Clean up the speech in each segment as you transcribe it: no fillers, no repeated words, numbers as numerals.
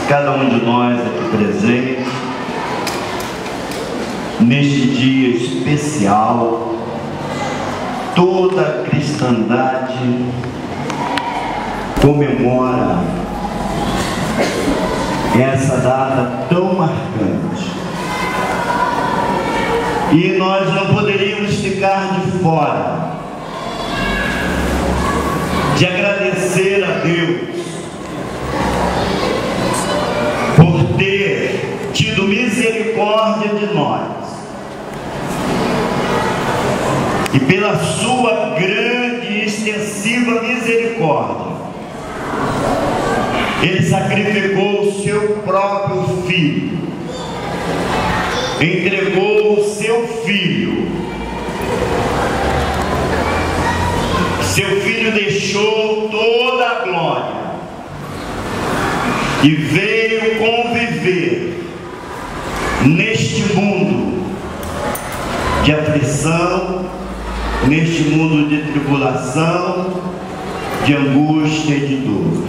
cada um de nós aqui presente, neste dia especial. Toda a cristandade comemora essa data tão marcante. E nós não poderíamos ficar de fora de agradecer a Deus por ter tido misericórdia de nós e pela sua grande e extensiva misericórdia. Ele sacrificou o seu próprio filho, entregou o seu filho. Seu filho deixou toda a glória e veio conviver neste mundo de aflição, neste mundo de tribulação, de angústia e de dor.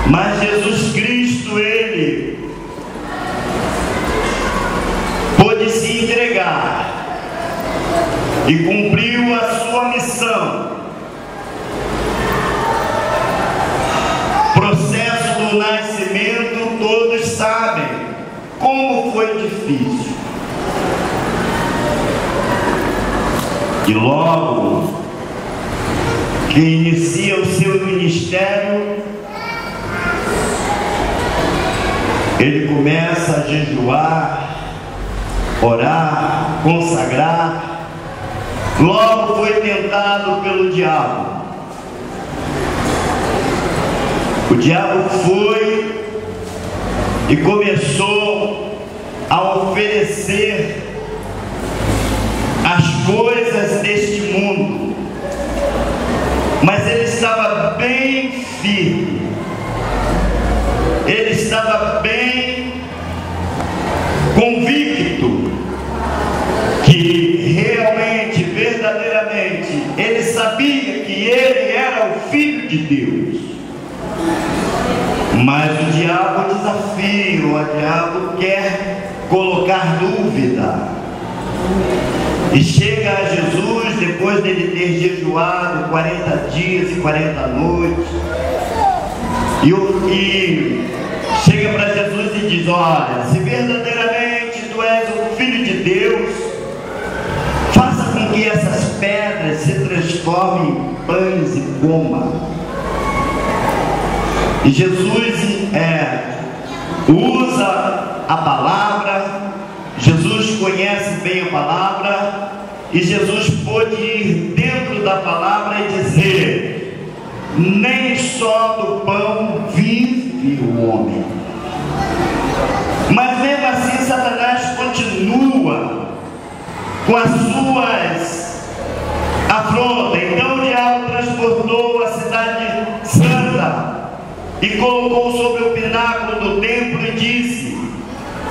Mas Jesus Cristo, Ele pôde se entregar e cumpriu a sua missão. Processo do nascimento, todos sabem como foi difícil. E logo que inicia o seu ministério, ele começa a jejuar, orar, consagrar. Logo foi tentado pelo diabo. O diabo foi e começou a oferecer as coisas deste mundo, mas ele estava bem firme, ele estava bem convicto que realmente, verdadeiramente, ele sabia que ele era o Filho de Deus. Mas o diabo desafia, o diabo quer colocar dúvida. E chega a Jesus, depois dele ter jejuado 40 dias e 40 noites, e chega para Jesus e diz: olha, se verdadeiramente tu és o Filho de Deus, faça com que essas pedras se transformem em pães e coma. E Jesus usa a palavra, Jesus conhece bem a palavra, e Jesus pôde ir dentro da palavra e dizer: nem só do pão vive o homem. Mas mesmo assim Satanás continua com as suas afrontas. Então o diabo transportou a cidade santa e colocou sobre o pináculo do templo e disse: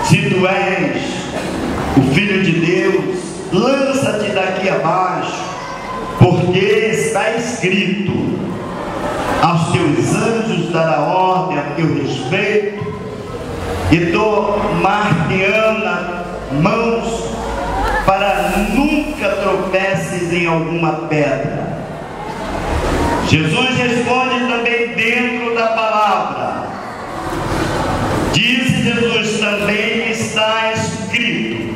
se tu és o Filho de Deus, lança-te daqui abaixo, porque está escrito: aos teus anjos dará ordem a teu respeito, e tomar-te-ão nas mãos, para nunca tropeces em alguma pedra. Jesus responde também dentro da palavra. Disse Jesus: também está escrito: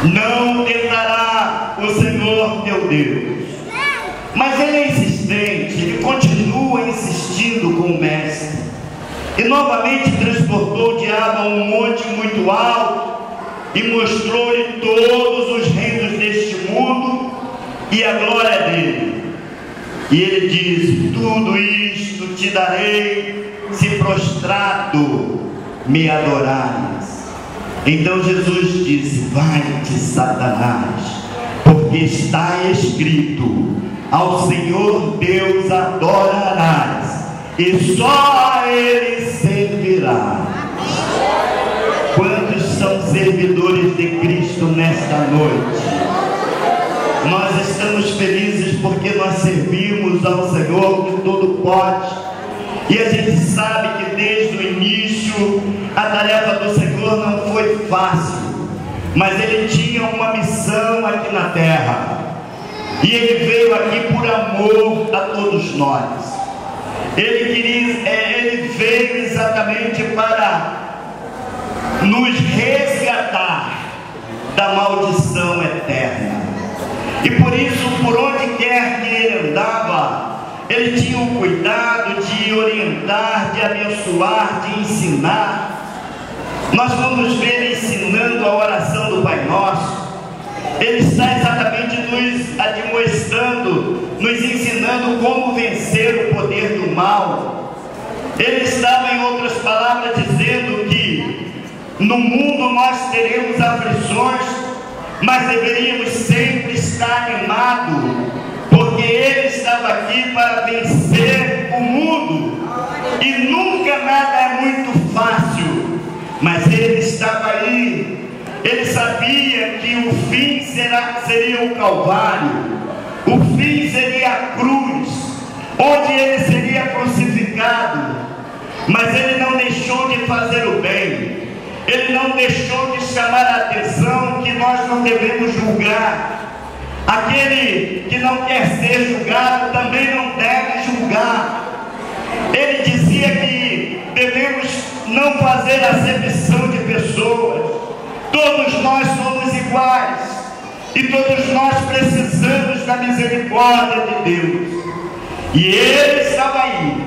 não tentará o Senhor teu Deus. Mas ele é insistente, ele continua insistindo com o mestre. E novamente transportou o diabo a um monte muito alto e mostrou-lhe todos os reinos deste mundo e a glória dele. E ele diz: tudo isto te darei, se prostrado me adorares. Então Jesus disse: vai-te, Satanás, porque está escrito: ao Senhor Deus adorarás, e só a Ele servirás. Quantos são servidores de Cristo nesta noite? Nós estamos felizes porque nós servimos ao Senhor que tudo pode, E a gente sabe que desde o início a tarefa do Senhor não foi fácil, mas Ele tinha uma missão aqui na terra, e Ele veio aqui por amor a todos nós. Ele veio exatamente para nos resgatar da maldição eterna. E por isso, por onde quer que Ele andava, Ele tinha o cuidado de orientar, de abençoar, de ensinar. Nós vamos ver ensinando a oração do Pai Nosso. Ele está exatamente nos admoestando, nos ensinando como vencer o poder do mal. Ele estava, em outras palavras, dizendo que no mundo nós teremos aflições, mas deveríamos sempre estar animados, porque Ele estava aqui para vencer o mundo. E nunca nada é muito fácil, mas Ele estava aí. Ele sabia que o fim seria o Calvário, o fim seria a cruz, onde Ele seria crucificado. Mas Ele não deixou de fazer o bem, Ele não deixou de chamar a atenção que nós não devemos julgar. Aquele que não quer ser julgado também não deve julgar. Ele dizia que devemos não fazer acepção de pessoas. Todos nós somos iguais, e todos nós precisamos da misericórdia de Deus. E Ele estava aí,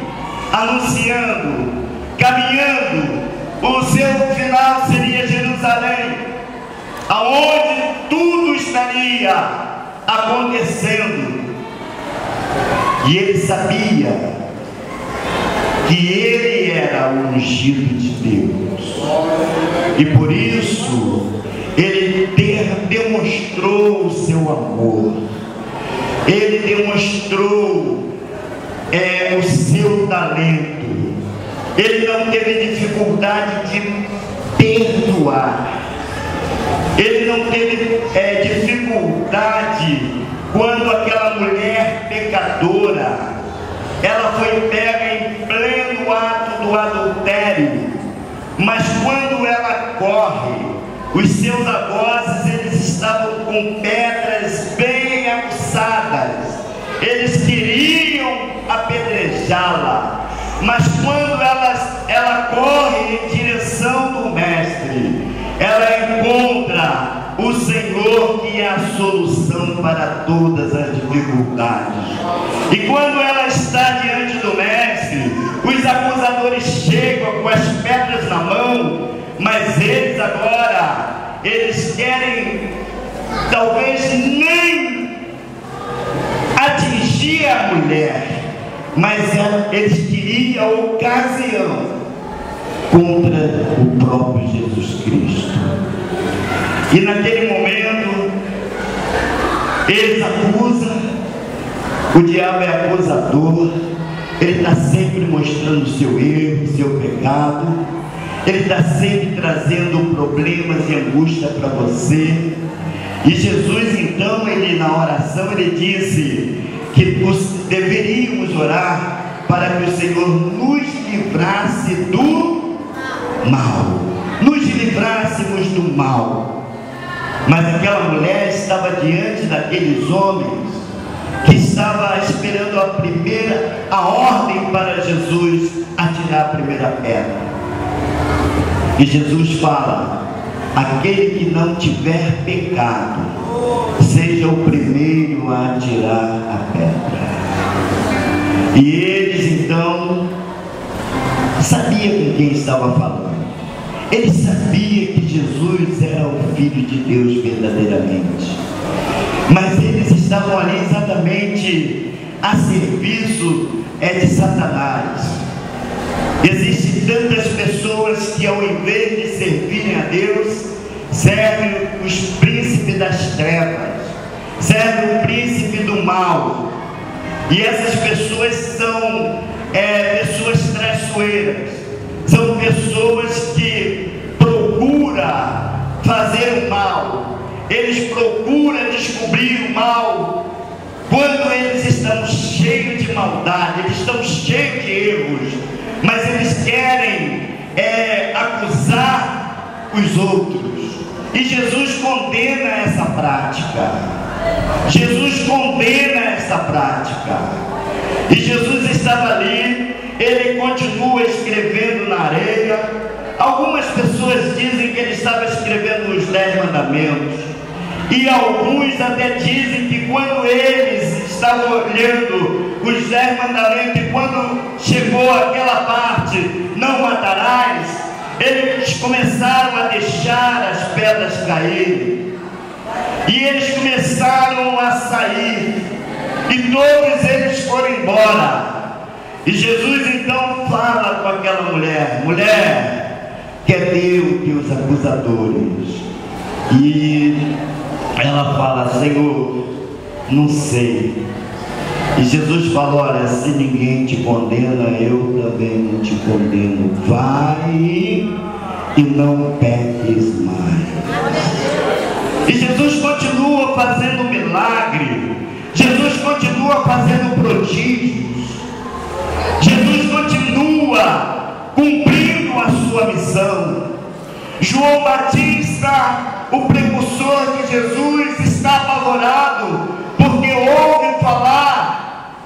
anunciando, caminhando. O seu final seria Jerusalém, aonde tudo estaria acontecendo. E Ele sabia que Ele era o ungido de Deus, e por isso Ele demonstrou o seu amor, Ele demonstrou o seu talento. Ele não teve dificuldade de perdoar, Ele não teve dificuldade quando aquela mulher pecadora, ela foi pega em pleno ato do adultério. Mas quando ela corre, os seus algozes, eles estavam com pedras bem aguçadas. Eles queriam apedrejá-la. Mas quando ela corre em direção do Mestre, ela encontra o Senhor, que é a solução para todas as dificuldades. E quando ela está diante do Mestre, os acusadores chegam com as pedras na mão, mas eles agora, eles querem talvez nem atingir a mulher, mas eles queriam a ocasião contra o próprio Jesus Cristo. E naquele momento eles acusam. O diabo é acusador, ele está sempre mostrando o seu erro, o seu pecado, ele está sempre trazendo problemas e angústia para você. E Jesus, então, ele na oração, ele disse que deveríamos orar para que o Senhor nos livrasse do mal, nos livrássemos do mal. Mas aquela mulher estava diante daqueles homens que estava esperando a ordem para Jesus atirar a primeira pedra. E Jesus fala: aquele que não tiver pecado, seja o primeiro a atirar a pedra. E eles então sabiam com quem estava falando. Ele sabia que Jesus era o Filho de Deus verdadeiramente, mas eles estavam ali exatamente a serviço de Satanás. Existem tantas pessoas que, ao invés de servirem a Deus, servem os príncipes das trevas, servem o príncipe do mal. E essas pessoas são pessoas traiçoeiras, são pessoas que procuram fazer o mal, eles procuram descobrir o mal quando eles estão cheios de maldade, eles estão cheios de erros. querem acusar os outros. E Jesus condena essa prática. Jesus condena essa prática. E Jesus estava ali, ele continua escrevendo na areia. Algumas pessoas dizem que ele estava escrevendo os 10 mandamentos. E alguns até dizem que quando eles estavam olhando os 10 mandamentos, e quando chegou aquela parte, não matarás, eles começaram a deixar as pedras caírem. E eles começaram a sair. E todos eles foram embora. E Jesus então fala com aquela mulher: mulher, cadê os teus acusadores? E ela fala: Senhor, não sei. E Jesus fala: olha, se ninguém te condena, eu também não te condeno. Vai e não peques mais. E Jesus continua fazendo milagre. Jesus continua fazendo prodígios. Jesus continua cumprindo a sua missão. João Batista, o precursor de Jesus, está apavorado, porque ouve falar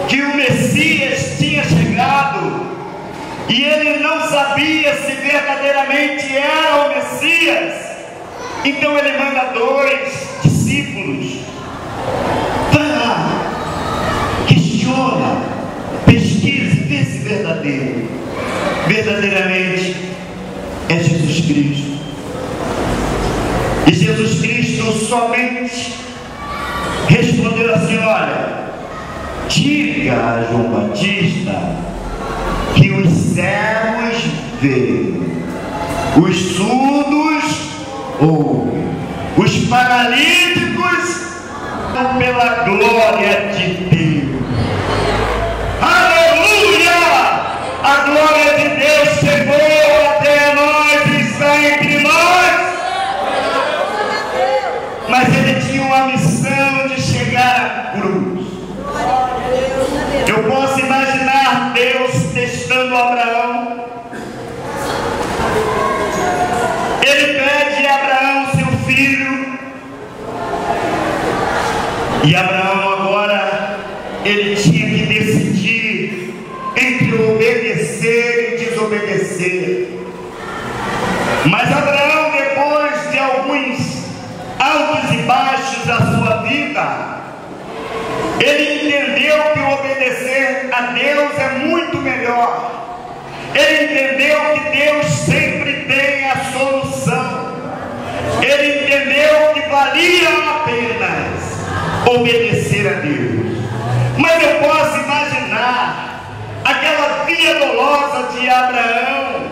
que o Messias tinha chegado, e ele não sabia se verdadeiramente era o Messias. Então ele manda 2 discípulos: vai lá, questiona, pesquise, vê se verdadeiramente é Jesus Cristo. E Jesus Cristo somente respondeu assim: olha, diga a João Batista que os cegos veem, os surdos ouvem, os paralíticos pela glória de Deus. Aleluia! A glória de Deus chegou até nós e está entre nós. Mas ele tinha uma missão de chegar à cruz. Eu posso imaginar Deus testando Abraão. Ele pede a Abraão seu filho. E Abraão agora, ele tinha que decidir entre obedecer e desobedecer. Mas Abraão, depois de alguns altos e baixos da sua vida, ele entendeu que obedecer a Deus é muito melhor. Ele entendeu que Deus sempre tem a solução. Ele entendeu que valia a pena obedecer a Deus. Mas eu posso imaginar aquela via dolosa de Abraão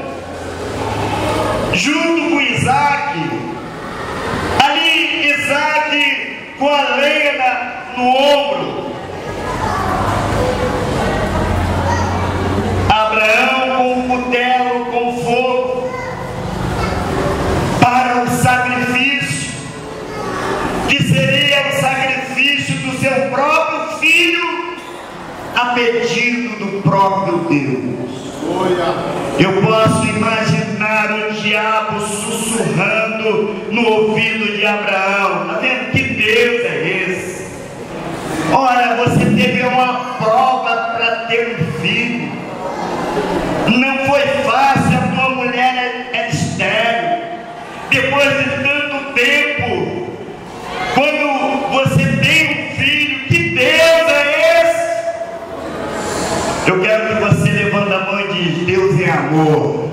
junto com Isaac. Ali Isaac com a lenha no ombro, Abraão com o cutelo com fogo para o sacrifício, que seria o sacrifício do seu próprio filho, a pedido do próprio Deus. Eu posso imaginar o diabo sussurrando no ouvido de Abraão: está vendo que Deus é esse? Olha, você teve uma prova para ter um filho, não foi fácil, a tua mulher é estéril. Depois de tanto tempo, quando você tem um filho, que Deus é esse? Eu quero que você levante a mão e diz: Deus é amor.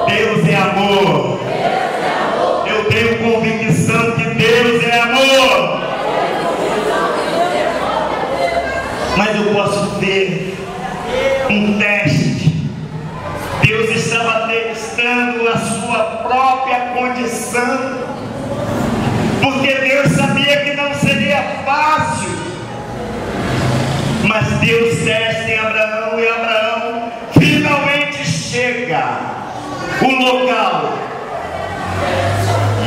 Deus é amor. Eu tenho convicção que Deus é amor. Mas eu posso ver um teste. Deus estava testando a sua própria condição, porque Deus sabia que não seria fácil. Mas Deus testa em Abraão, e Abraão finalmente chega o local,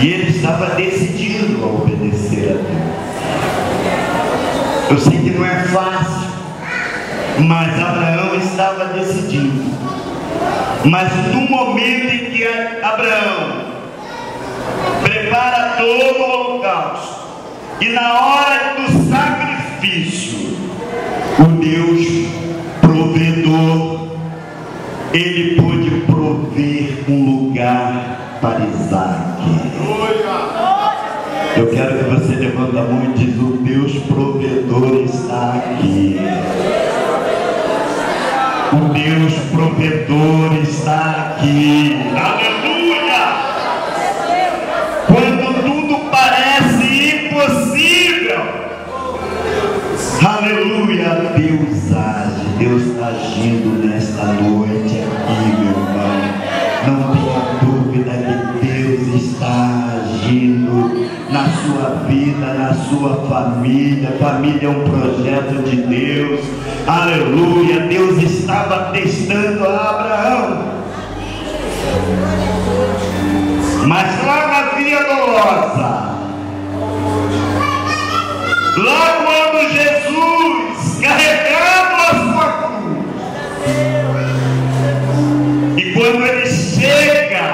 e ele estava decidido a obedecer a Deus. Eu sei que não é fácil, mas Abraão estava decidido. Mas no momento em que Abraão prepara todo o holocausto, e na hora do sacrifício, o Deus provedor, ele pôde prover um lugar para Isaac. Eu quero que você levante a mão e diz: o Deus provedor está aqui. O Deus provedor está aqui. Aleluia! Quando tudo parece impossível, aleluia, Deus age. Deus está agindo nesta noite aqui, meu irmão. Não tenha dúvida que Deus está agindo na sua vida, na sua família. Família é um projeto de Deus. Aleluia. Deus estava testando a Abraão. Mas lá na Via Dolorosa, lá quando Jesus carregando a sua cruz, e quando ele chega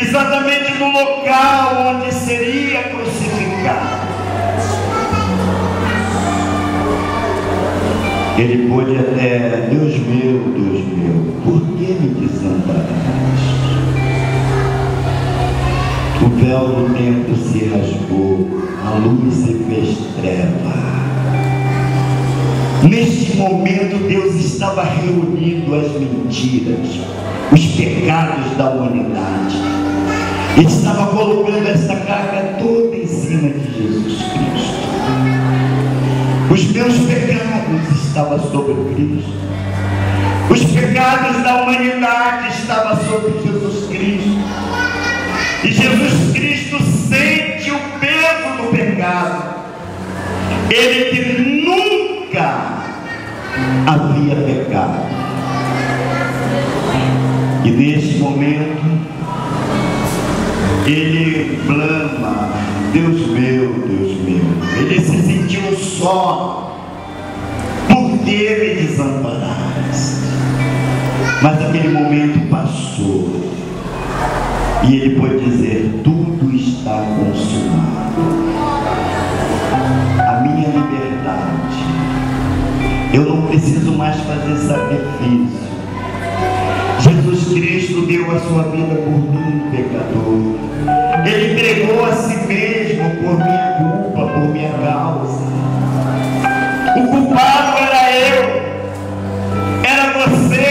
exatamente no local onde seria crucificado, ele pôde até: Deus meu, por que me desamparaste? O véu do templo se rasgou, a luz se fez treva. Neste momento, Deus estava reunindo as mentiras, os pecados da humanidade. Ele estava colocando essa carga toda em cima de Jesus Cristo. Os meus pecados estavam sobre Cristo. Os pecados da humanidade estavam sobre Jesus Cristo. E Jesus Cristo sente o peso do pecado. Ele que nunca havia pecado. E neste momento, ele clama: Deus meu, ele se sentiu só. Por que me desamparaste? Mas aquele momento passou, e ele pode dizer: tudo está consumado. A minha liberdade, eu não preciso mais fazer sacrifício. Jesus Cristo deu a sua vida por mim, pecador. Ele entregou a si mesmo por minha culpa, por minha causa. O culpado era eu, era você.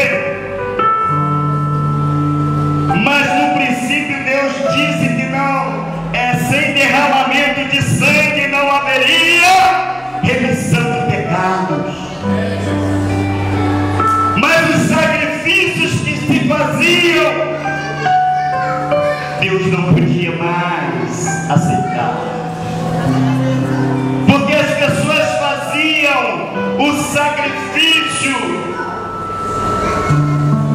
Mas no princípio Deus disse que não, sem derramamento de sangue não haveria remissão de pecados. Mas os sacrifícios que se faziam, Deus não podia mais aceitar. Porque as pessoas faziam o sacrifício,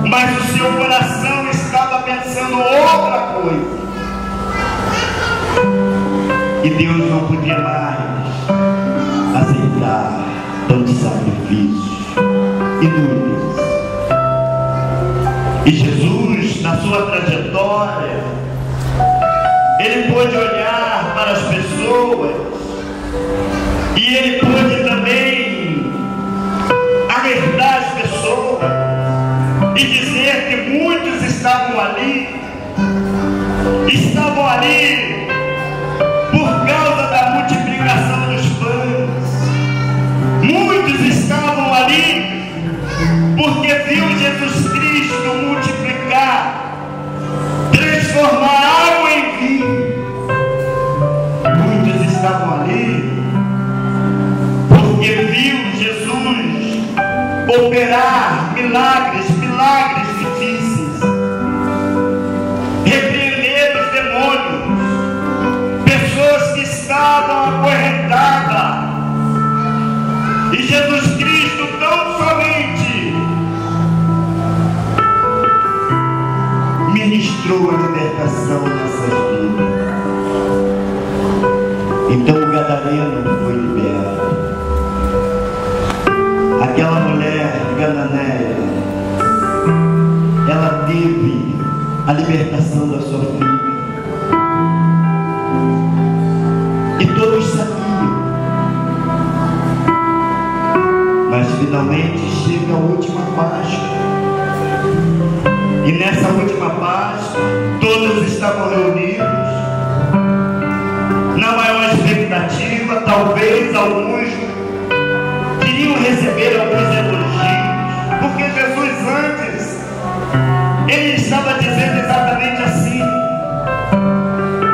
mas o seu coração estava pensando outra coisa. E Deus não podia mais aceitar tantos sacrifícios inúteis. E Jesus, na sua trajetória, ele pôde olhar para as pessoas, e ele pôde também alertar as pessoas e dizer que muitos estavam ali por causa da multiplicação dos pães. Muitos estavam ali porque viu Jesus Cristo multiplicar, transformar água em vinho. Muitos estavam ali porque viu Jesus operar milagres difíceis, repreender os demônios, pessoas que estavam acorrentadas. E Jesus Cristo tão somente ministrou a libertação nessas vidas. Então o gadareno foi liberto. Aquela mulher cananeia a libertação da sua filha. E todos sabiam. Mas finalmente chega a última Páscoa. E nessa última Páscoa, todos estavam reunidos, na maior expectativa. Talvez alguns queriam receber alguns elogios, porque Jesus antes, ele estava dizendo exatamente assim: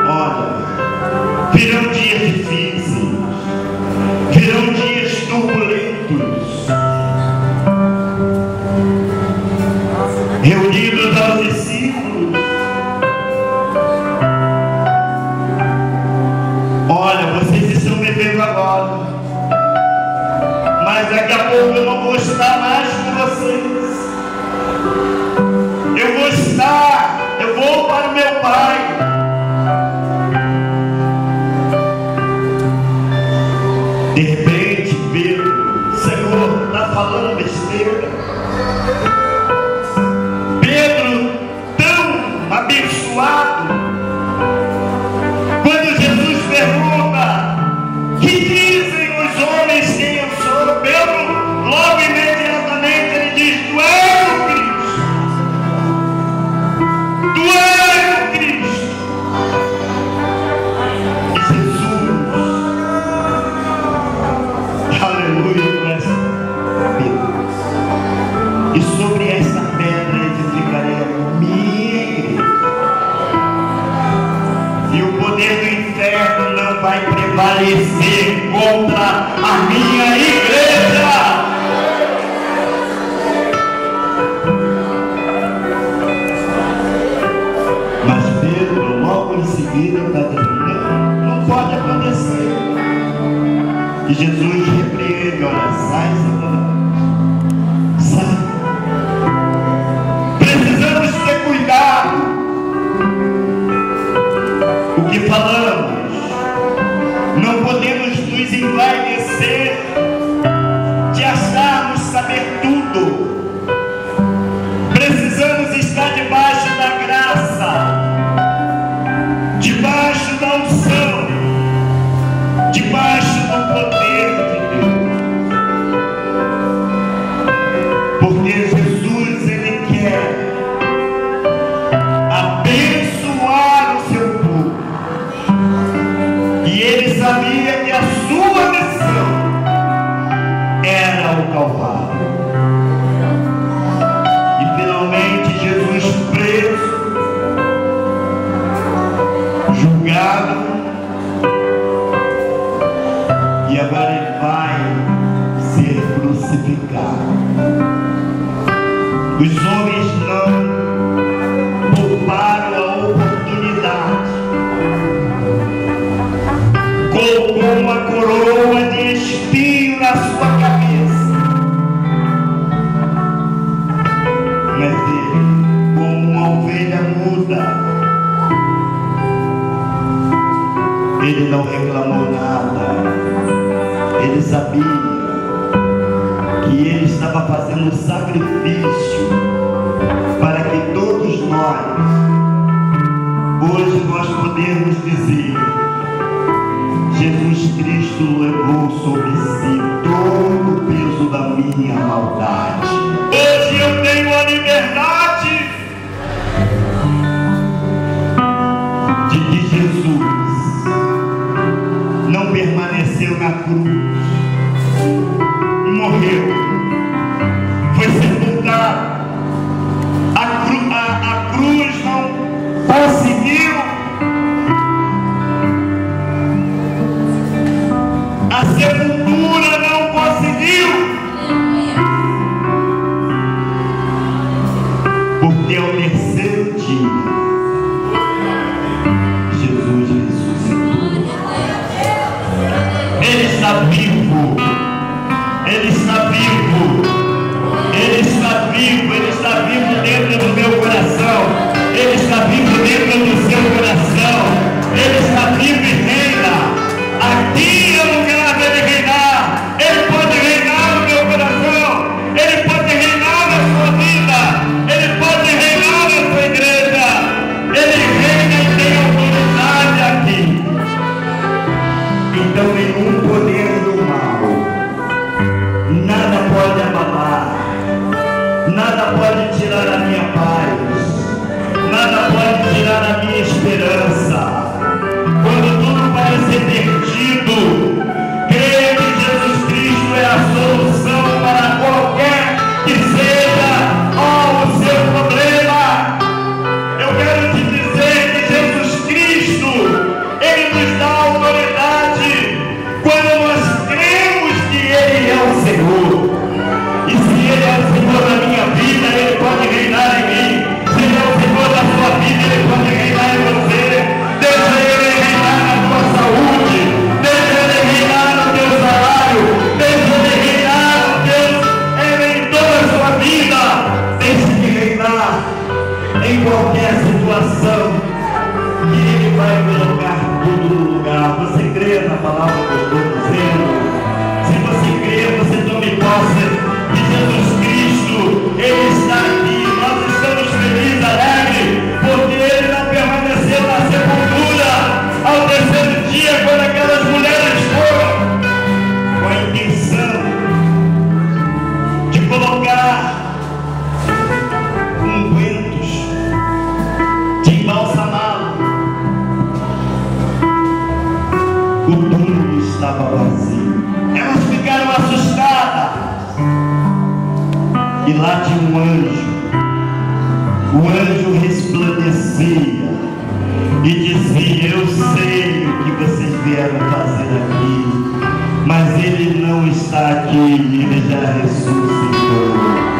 olha, virão dias difíceis, virão dias turbulentos. Reunidos aos discípulos, olha, vocês estão me vendo agora, mas daqui a pouco eu não vou estar mais com vocês. Eu vou para o meu Pai. De repente, Pedro, Senhor, está falando besteira. Pedro, tão abençoado, quando Jesus pergunta: que dizem os homens quem eu sou? Pedro, logo imediatamente ele diz: tu és o Cristo. Tu és o Cristo. E Jesus, aleluia, por essa Pedro. E sobre essa pedra edificarei a minha igreja. E o poder do inferno não vai prevalecer contra a minha igreja. Mas Pedro, logo em seguida, está dizendo: não pode acontecer. E Jesus repreende: olha, sai, Satanás. Sai. Precisamos ter cuidado o que falamos. Não podemos nos envaidecer de acharmos saber tudo. Precisamos estar debaixo da graça, debaixo da unção, debaixo do poder de Deus. Porque Jesus, ele quer abençoar o seu povo. E ele sabia que a sua missão era o Calvário. E finalmente Jesus preso, julgado, e agora ele vai ser crucificado. Os homens não pouparam a oportunidade. Colocou uma coroa de espinho na sua cabeça. Mas ele, como uma ovelha muda, ele não reclamou nada. Ele sabia que ele estava fazendo um sacrifício para que todos nós, hoje nós podemos dizer: Jesus Cristo levou sobre si todo o peso da minha maldade. Hoje eu tenho a liberdade de que Jesus não permaneceu na cruz, morreu, foi sepultado. A cruz não conseguiu, a sepultura não conseguiu, porque ao terceiro dia Jesus ressuscitou. Ele está vivo, ele está vivo, ele está vivo, ele está vivo dentro do meu coração, ele está vivo dentro do seu coração, ele está vivo e reina. Aqui é o lugar dele reinar. Ele pode reinar no meu coração, ele pode reinar na sua vida, ele pode reinar na sua igreja. Nada pode tirar a minha paz, nada pode tirar a minha esperança. Quando tudo parece perdido, creia que Jesus Cristo é a solução para qualquer que seja o seu problema. Eu quero te dizer que Jesus Cristo, Ele nos dá autoridade quando nós cremos que Ele é o Senhor. E se Ele é o Senhor da minha vida, Ele pode reinar em mim. Se Ele é o Senhor da sua vida, Ele pode reinar em você. Deixa Ele reinar na tua saúde, deixa Ele reinar no teu salário, deixa Ele reinar em toda a sua vida. Deixa Ele reinar em qualquer situação, que Ele vai colocar tudo no lugar. Você crê na palavra que eu estou dizendo? Se você crê, você tome posse que Jesus Cristo, Ele está aqui. Nós estamos felizes, alegres, porque Ele não permaneceu na sepultura ao terceiro dia, quando aquelas mulheres foram com a intenção de colocar ungüentos, de embalsamá-lo. O túmulo estava vazio. Elas ficaram assustadas. E lá tinha um anjo. O anjo resplandecia e dizia: eu sei o que vocês vieram fazer aqui, mas ele não está aqui, ele já ressuscitou.